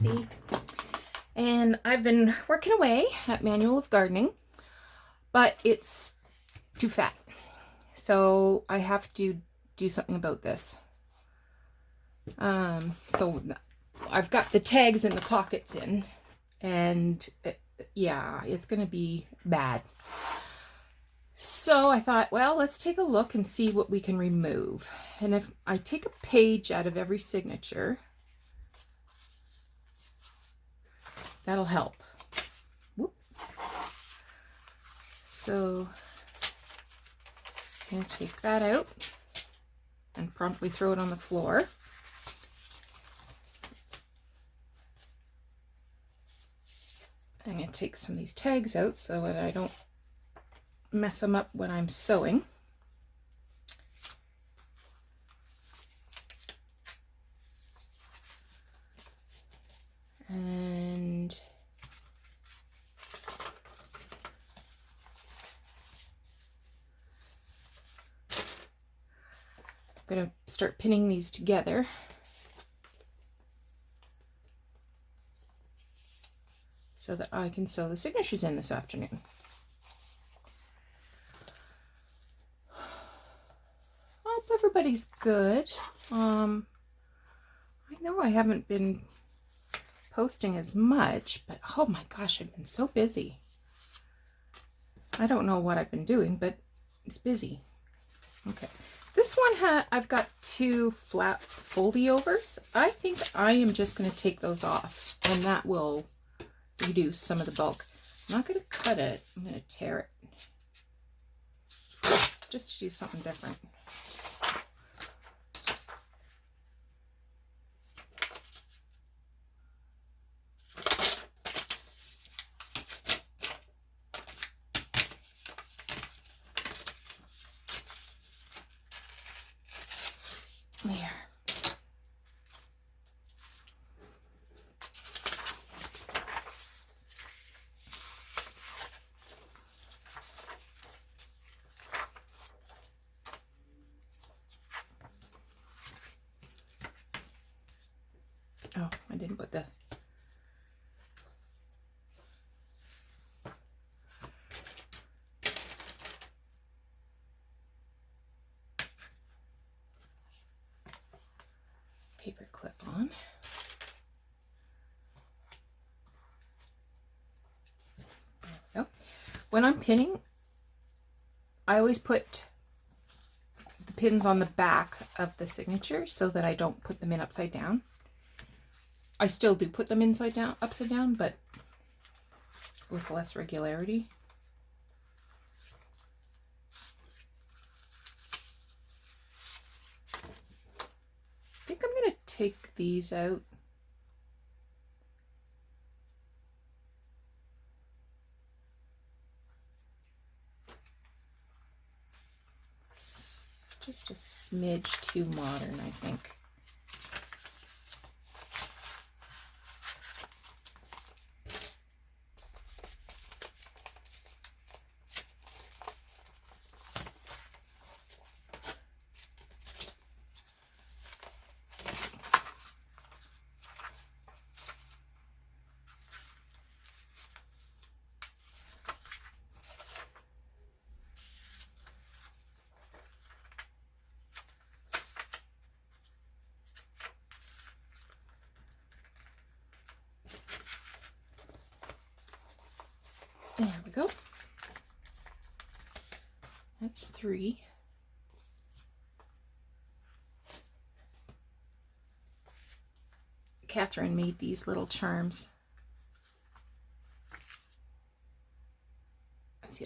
Nancy, and I've been working away at Manual of Gardening, but it's too fat, so I have to do something about this. So I've got the tags and the pockets in, and yeah, it's gonna be bad. So I thought, well, let's take a look and see what we can remove. And if I take a page out of every signature, that'll help. Whoop. So I'm going to take that out and promptly throw it on the floor. I'm going to take some of these tags out so that I don't mess them up when I'm sewing. And I'm going to start pinning these together. So that I can sew the signatures in this afternoon. Hope everybody's good. I know I haven't been posting as much, but oh my gosh, I've been so busy. I don't know what I've been doing, but it's busy. Okay, this one I've got 2 flat foldy overs. I think I am just going to take those off, and that will reduce some of the bulk. I'm not going to cut it. I'm going to tear it just to do something different. There. Oh, I didn't put the paper clip on. There we go. When I'm pinning, I always put the pins on the back of the signature so that I don't put them in upside down. I still do put them upside down, but with less regularity. I think I'm going to take these out. It's just a smidge too modern, I think. There we go. That's 3. Catherine made these little charms. See,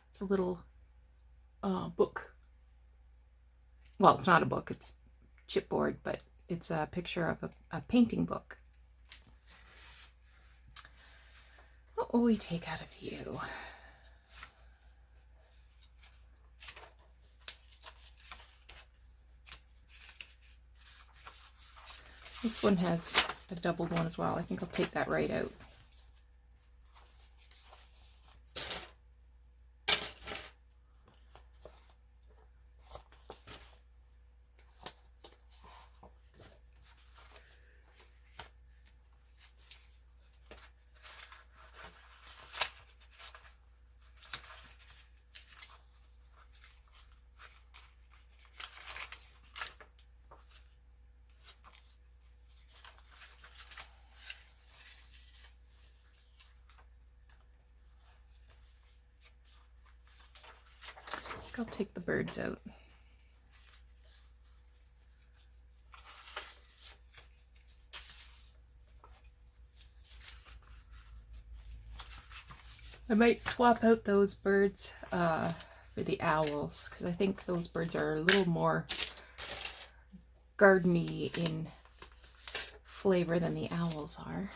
it's a little book. Well, it's not a book, it's chipboard, but it's a picture of a painting book. What will we take out of you? This one has a doubled one as well. I think I'll take that right out. I'll take the birds out. I might swap out those birds for the owls, because I think those birds are a little more gardeny in flavor than the owls are.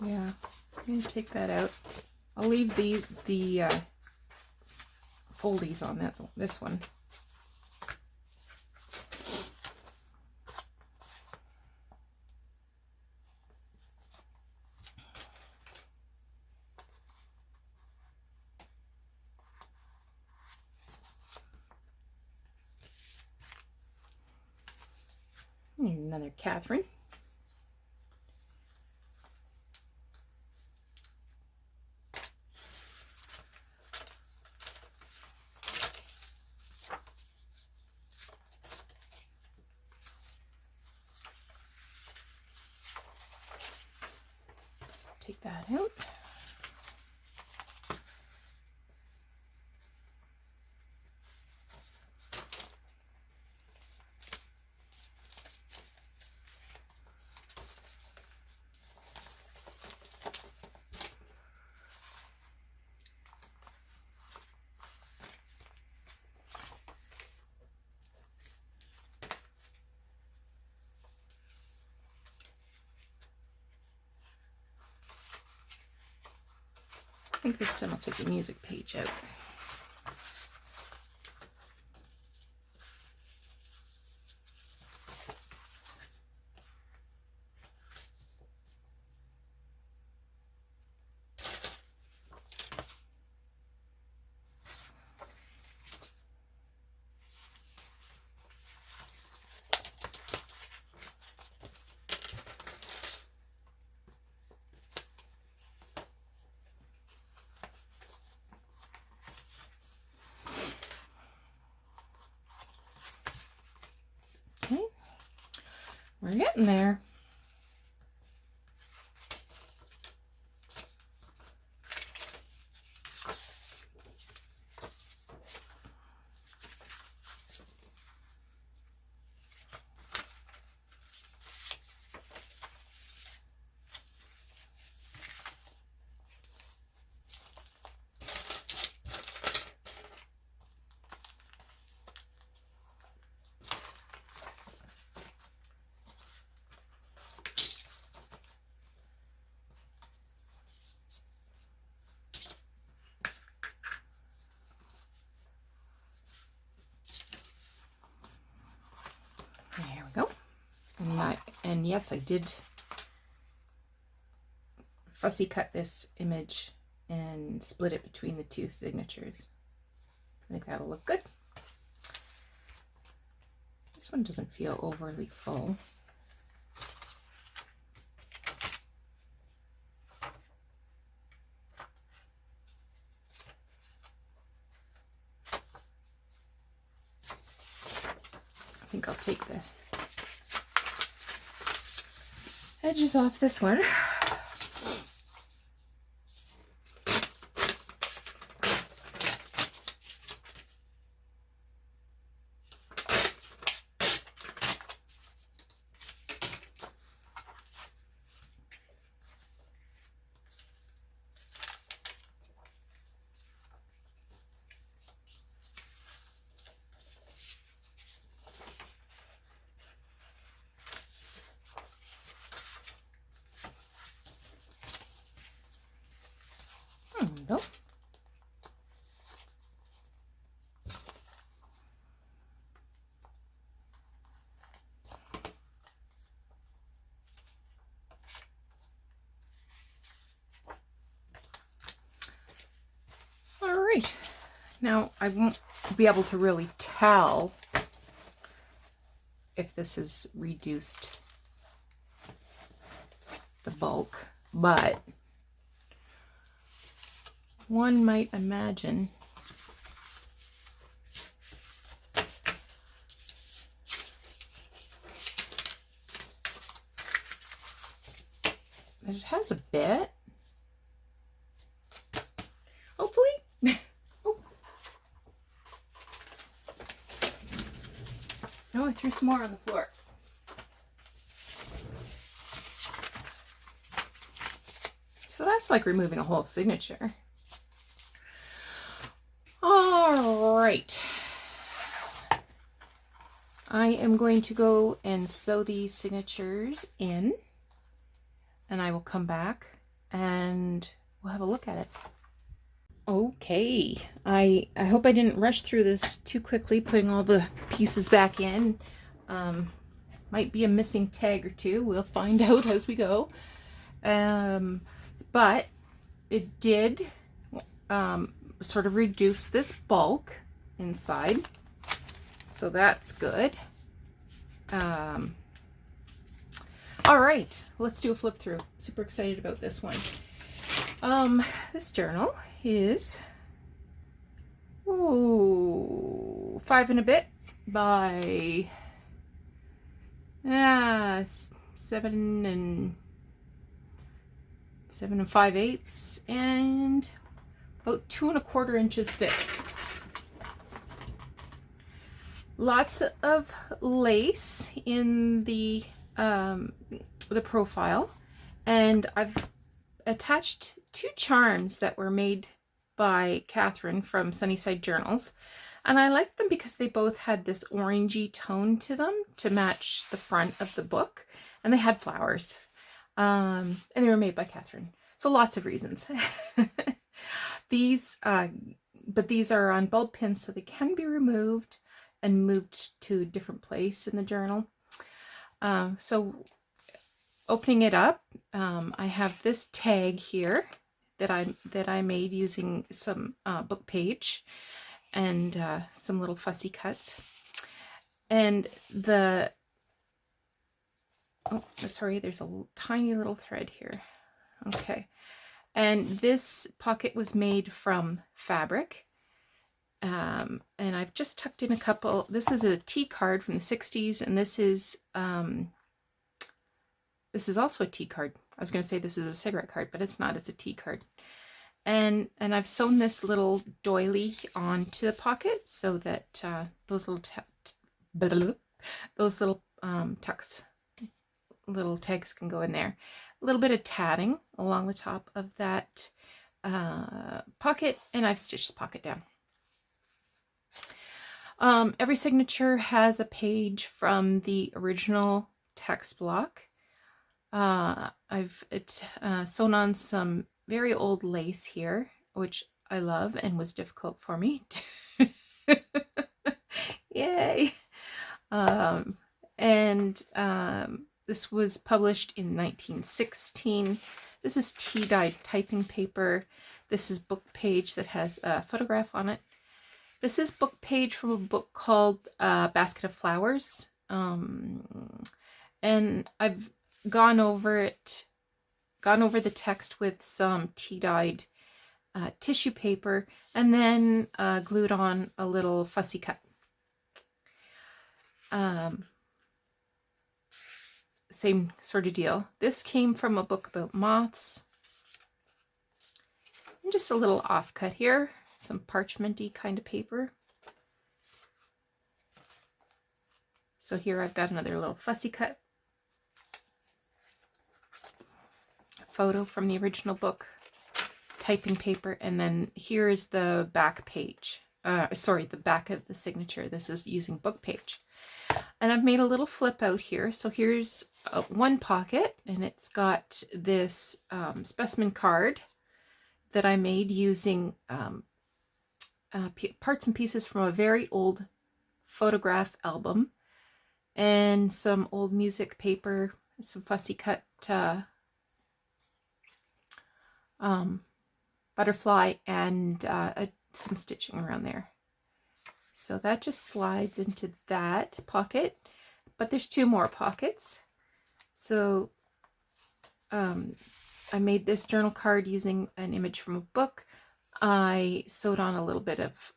Yeah, I'm going to take that out. I'll leave the foldies on this one. Another Catherine. Take that out. I think this time I'll take the music page out. Okay, we're getting there. There we go. And yes, I did fussy cut this image and split it between the two signatures. I think that'll look good. This one doesn't feel overly full. I think I'll take the edges off this one. There we go. All right, now I won't be able to really tell if this is reduced the bulk, but one might imagine that it has a bit. Hopefully. Oh. Oh, I threw some more on the floor. So that's like removing a whole signature. All right. I am going to go and sew these signatures in, and I will come back and we'll have a look at it. Okay, I hope I didn't rush through this too quickly, putting all the pieces back in. Might be a missing tag or two. We'll find out as we go. But it did sort of reduce this bulk inside, so that's good. All right, let's do a flip through. Super excited about this one. This journal is 5 and a bit by 7 and 5/8 and about 2 1/4 inches thick. Lots of lace in the profile, and I've attached 2 charms that were made by Catherine from Sunnyside Journals, and I liked them because they both had this orangey tone to them to match the front of the book, and they had flowers, and they were made by Catherine, so lots of reasons. But these are on bulb pins, so they can be removed and moved to a different place in the journal. So opening it up, I have this tag here that I made using some book page and some little fussy cuts. And there's a tiny little thread here. Okay. And this pocket was made from fabric. And I've just tucked in a couple. This is a tea card from the 60s, and this is also a tea card. I was going to say this is a cigarette card, but it's not. It's a tea card. And I've sewn this little doily onto the pocket so that those little tucks, little tags can go in there. A little bit of tatting along the top of that pocket, and I've stitched the pocket down. Every signature has a page from the original text block. I've sewn on some very old lace here, which I love and was difficult for me. Yay! This was published in 1916. This is tea-dyed typing paper. This is book page that has a photograph on it. This is book page from a book called Basket of Flowers. And I've gone over the text with some tea-dyed tissue paper, and then glued on a little fussy cut. Same sort of deal. This came from a book about moths. And just a little offcut here, some parchmenty kind of paper. So here I've got another little fussy cut. A photo from the original book, typing paper, and then here is the back page. The back of the signature. This is using book page. And I've made a little flip out here. So here's one pocket, and it's got this specimen card that I made using parts and pieces from a very old photograph album and some old music paper, some fussy cut butterfly, and some stitching around there. So that just slides into that pocket, but there's two more pockets. So I made this journal card using an image from a book. I sewed on a little bit of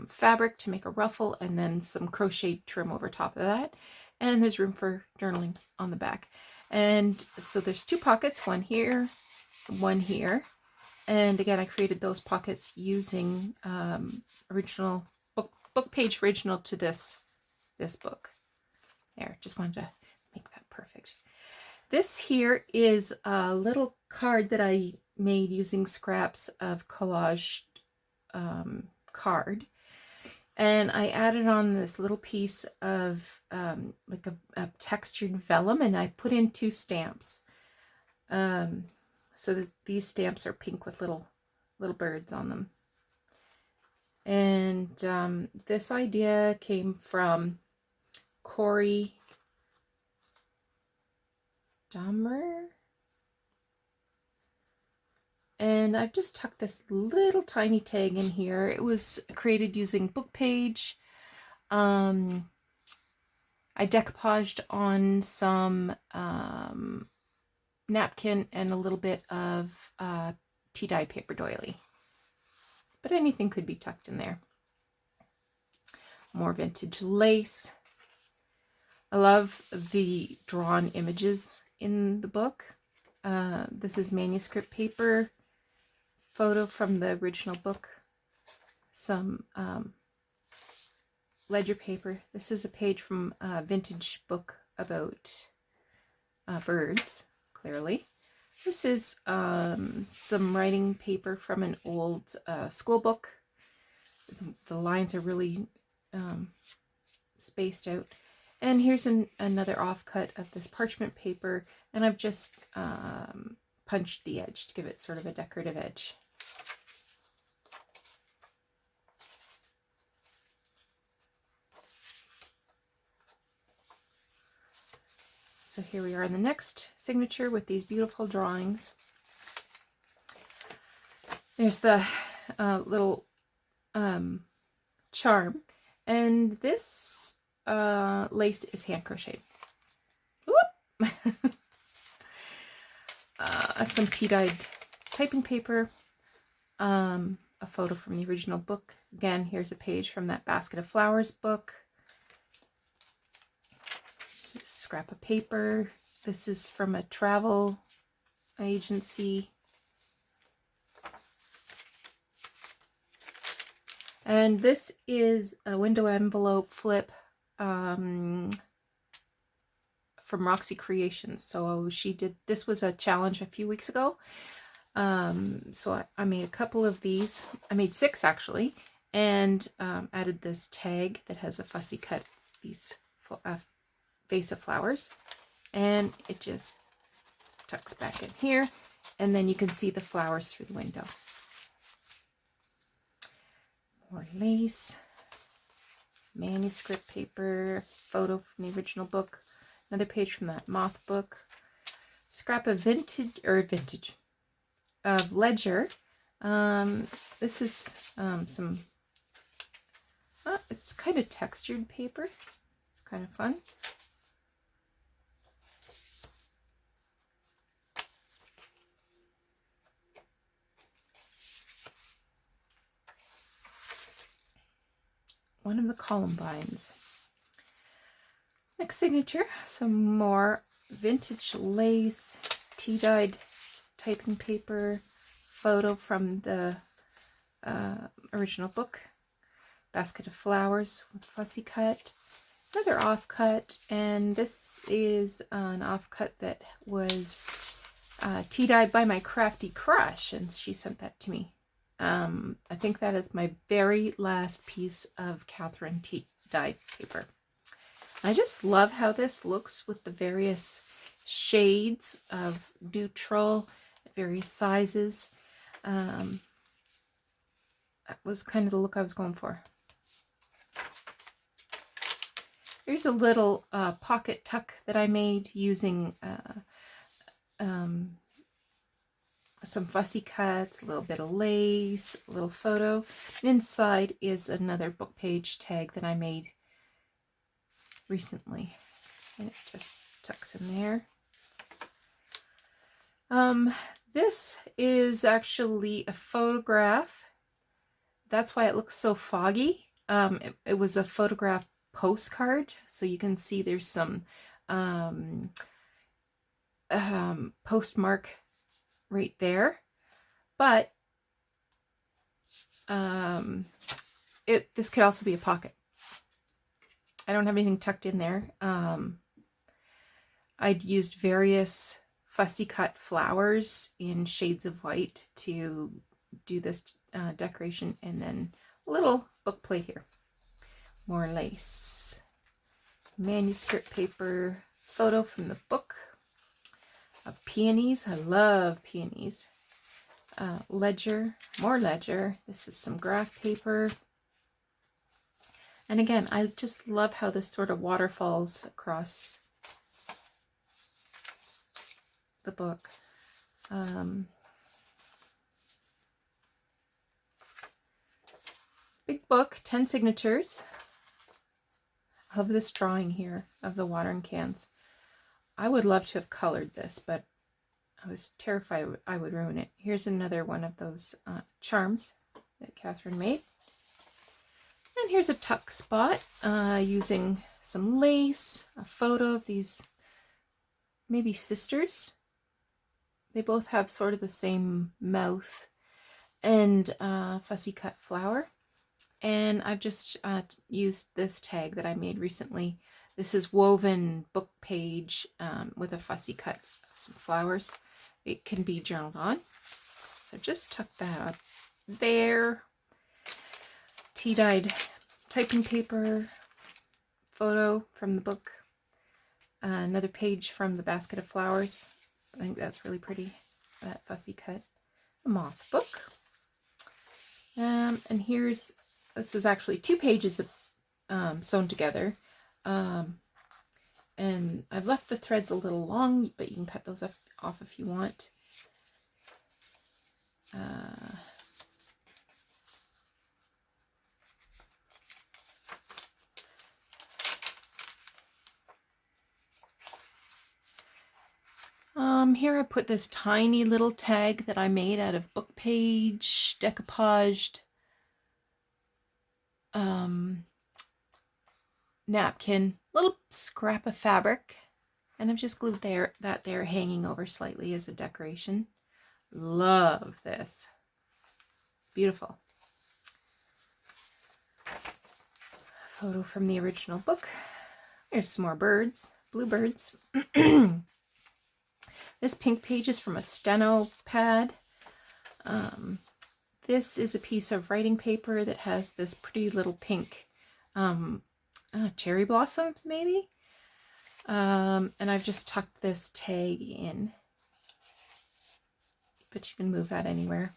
fabric to make a ruffle, and then some crochet trim over top of that. And there's room for journaling on the back. And so there's two pockets, one here, one here. And again, I created those pockets using original book page original to this book. There, just wanted to make that perfect. This here is a little card that I made using scraps of collage card. And I added on this little piece of like a textured vellum, and I put in two stamps. So that these stamps are pink with little birds on them. And this idea came from Corey Dahmer. And I've just tucked this little tiny tag in here. It was created using book page. I decoupaged on some napkin and a little bit of tea-dye paper doily. But anything could be tucked in there. More vintage lace. I love the drawn images in the book. This is manuscript paper, photo from the original book, some ledger paper. This is a page from a vintage book about birds, clearly. This is some writing paper from an old school book. The lines are really spaced out. And here's another offcut of this parchment paper, and I've just punched the edge to give it sort of a decorative edge. So here we are in the next signature with these beautiful drawings. There's the little charm, and this lace is hand crocheted. Some tea-dyed typing paper, a photo from the original book. Again, here's a page from that Basket of Flowers book. Scrap of paper. This is from a travel agency. And this is a window envelope flip from Roxy Creations. So she did, this was a challenge a few weeks ago. So I made a couple of these. I made 6 actually, and added this tag that has a fussy cut piece, vase of flowers, and it just tucks back in here, and then you can see the flowers through the window. More lace, manuscript paper, photo from the original book, another page from that moth book, scrap of of ledger. This is some, it's kind of textured paper. It's kind of fun. One of the columbines. Next signature, some more vintage lace, tea-dyed typing paper, photo from the original book, Basket of Flowers with fussy cut, another offcut, and this is an offcut that was tea-dyed by my crafty crush, and she sent that to me. I think that is my very last piece of Catherine tea-dyed paper. I just love how this looks with the various shades of neutral, various sizes. That was kind of the look I was going for. Here's a little pocket tuck that I made using some fussy cuts, a little bit of lace, a little photo. And inside is another book page tag that I made recently. And it just tucks in there. This is actually a photograph. That's why it looks so foggy. It was a photograph postcard, so you can see there's some postmark right there. But this could also be a pocket. I don't have anything tucked in there. I'd used various fussy cut flowers in shades of white to do this decoration, and then a little book plate here. More lace, manuscript paper, photo from the book of peonies. I love peonies. Ledger, more ledger. This is some graph paper. And again, I just love how this sort of waterfalls across the book. Big book, 10 signatures. I love this drawing here of the watering cans. I would love to have colored this, but I was terrified I would ruin it. Here's another one of those charms that Catherine made. And here's a tuck spot using some lace, a photo of these maybe sisters. They both have sort of the same mouth, and fussy cut flower. And I've just used this tag that I made recently. This is woven book page with a fussy cut, some flowers. It can be journaled on. So just tuck that up there. Tea-dyed typing paper, photo from the book, another page from the basket of flowers. I think that's really pretty, that fussy cut. A moth book. And this is actually 2 pages of sewn together. And I've left the threads a little long, but you can cut those off if you want. Here I put this tiny little tag that I made out of book page, decoupaged napkin, little scrap of fabric, and I've just glued that there hanging over slightly as a decoration. Love this. Beautiful. Photo from the original book. Here's some more birds, bluebirds. This pink page is from a steno pad. This is a piece of writing paper that has this pretty little pink cherry blossoms, maybe. And I've just tucked this tag in, but you can move that anywhere.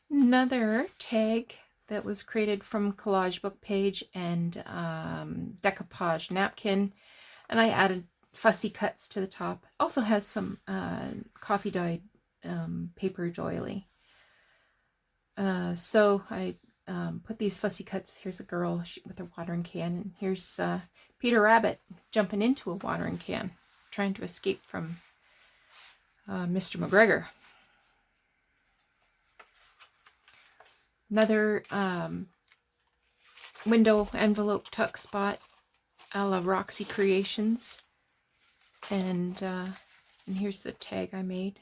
Another tag that was created from collage book page and decoupage napkin, and I added fussy cuts to the top. Also has some coffee dyed paper doily. So I put these fussy cuts. Here's a girl with a watering can, and here's Peter Rabbit jumping into a watering can, trying to escape from Mr. McGregor. Another window envelope tuck spot a la Roxy Creations. And here's the tag I made.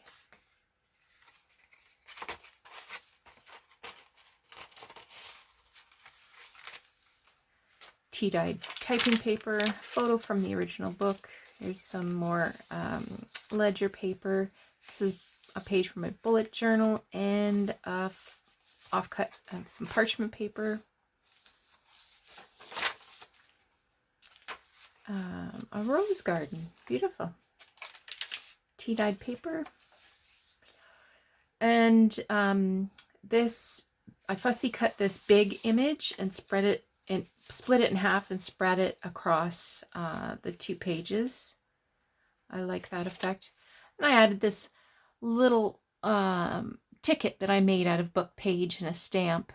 Tea-dyed typing paper, photo from the original book. Here's some more ledger paper. This is a page from my bullet journal, and offcut of some parchment paper. A rose garden, beautiful. Tea-dyed paper. And I fussy cut this big image and spread it and split it in half and spread it across the 2 pages. I like that effect. And I added this little ticket that I made out of book page and a stamp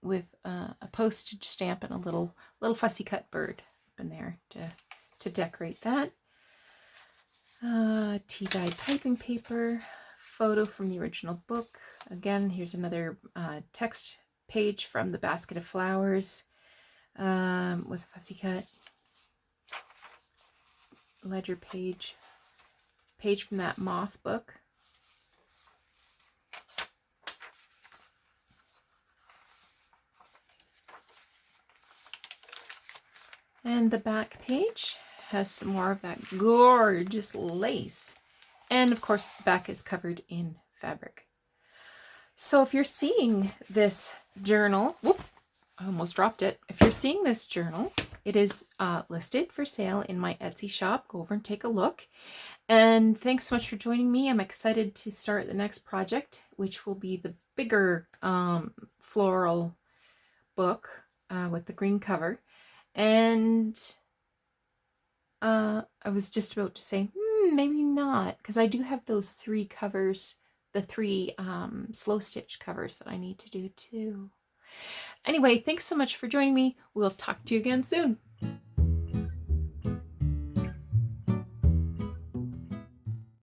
with a postage stamp and a little fussy cut bird up in there to decorate that. Tea-dyed typing paper, photo from the original book. Again, here's another text page from the basket of flowers with a fussy cut. Ledger page from that moth book. And the back page has some more of that gorgeous lace. And of course, the back is covered in fabric. So if you're seeing this journal, whoop, I almost dropped it. If you're seeing this journal, it is listed for sale in my Etsy shop. Go over and take a look. And thanks so much for joining me. I'm excited to start the next project, which will be the bigger floral book with the green cover. And I was just about to say, maybe not, because I do have those 3 covers, the 3 slow stitch covers that I need to do too. Anyway, thanks so much for joining me. We'll talk to you again soon.